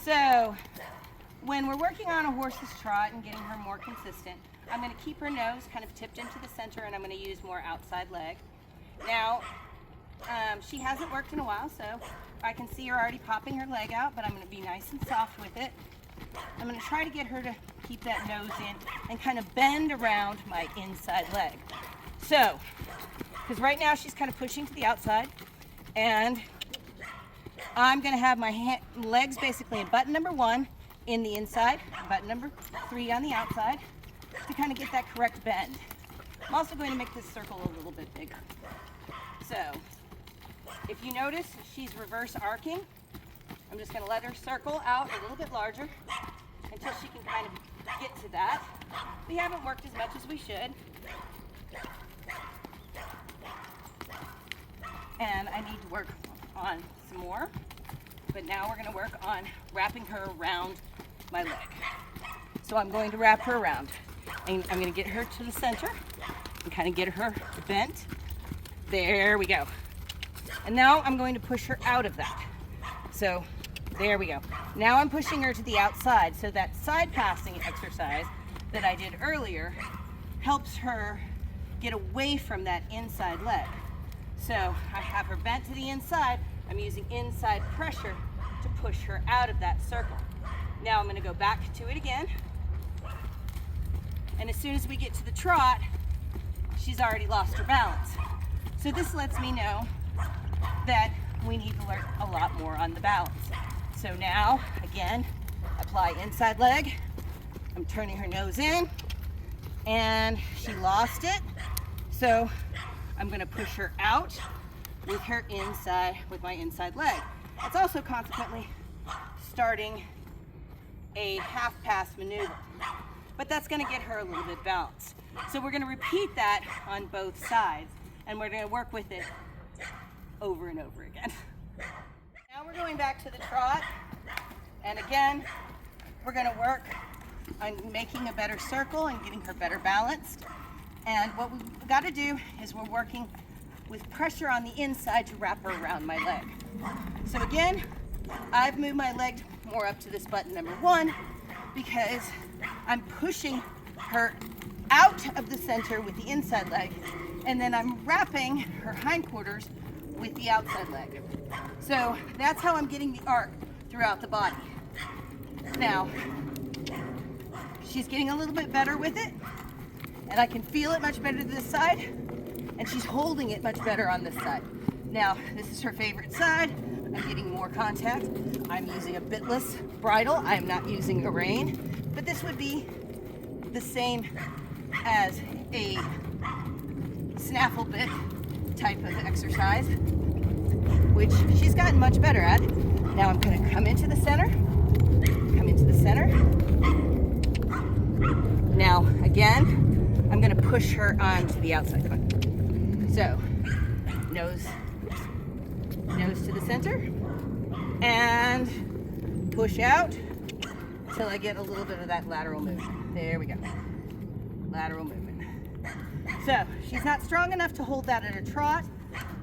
So when we're working on a horse's trot and getting her more consistent, I'm going to keep her nose kind of tipped into the center, and I'm going to use more outside leg. Now, she hasn't worked in a while, so I can see her already popping her leg out, but I'm going to be nice and soft with it. I'm going to try to get her to keep that nose in and kind of bend around my inside leg. So, because right now she's kind of pushing to the outside, and I'm going to have my legs basically in button number 1 in the inside, button number 3 on the outside, to kind of get that correct bend. I'm also going to make this circle a little bit bigger. So, if you notice, she's reverse arcing. I'm just going to let her circle out a little bit larger until she can kind of get to that. We haven't worked as much as we should. And I need to work on some more. But now we're going to work on wrapping her around my leg. So I'm going to wrap her around. And I'm going to get her to the center and kind of get her bent. There we go. And now I'm going to push her out of that. So there we go. Now I'm pushing her to the outside, so that side passing exercise that I did earlier helps her get away from that inside leg. So I have her bent to the inside. I'm using inside pressure to push her out of that circle. Now I'm going to go back to it again. And as soon as we get to the trot, she's already lost her balance. So this lets me know that we need to learn a lot more on the balance. So now, again, apply inside leg. I'm turning her nose in, and she lost it. So I'm going to push her out with her inside, with my inside leg. It's also consequently starting a half pass maneuver, but that's going to get her a little bit balanced. So we're going to repeat that on both sides, and we're going to work with it over and over again. Now we're going back to the trot, and again, we're going to work on making a better circle and getting her better balanced. And what we've got to do is we're working with pressure on the inside to wrap her around my leg. So again, I've moved my leg more up to this button number 1 because I'm pushing her out of the center with the inside leg, and then I'm wrapping her hindquarters with the outside leg. So that's how I'm getting the arc throughout the body. Now, she's getting a little bit better with it, and I can feel it much better to this side, and she's holding it much better on this side. Now, this is her favorite side. I'm getting more contact. I'm using a bitless bridle. I am not using a rein, but this would be the same as a snaffle bit type of exercise, which she's gotten much better at. Now I'm going to come into the center, Now, again, I'm going to push her onto the outside one. So, nose to the center, and push out till I get a little bit of that lateral movement. There we go. Lateral movement. So, she's not strong enough to hold that at a trot,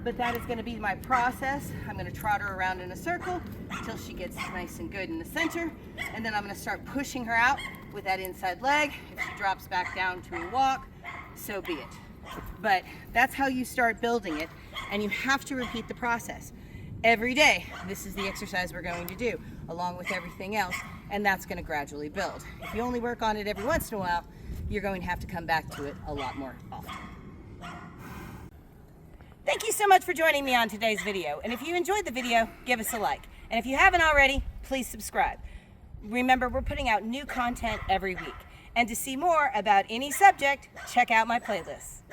but that is going to be my process. I'm going to trot her around in a circle until she gets nice and good in the center, and then I'm going to start pushing her out with that inside leg. If she drops back down to a walk, so be it. But that's how you start building it, and you have to repeat the process every day. This is the exercise we're going to do, along with everything else, and that's going to gradually build. If you only work on it every once in a while, you're going to have to come back to it a lot more often. Thank you so much for joining me on today's video, and if you enjoyed the video, give us a like. And if you haven't already, please subscribe. Remember, we're putting out new content every week. And to see more about any subject, check out my playlist.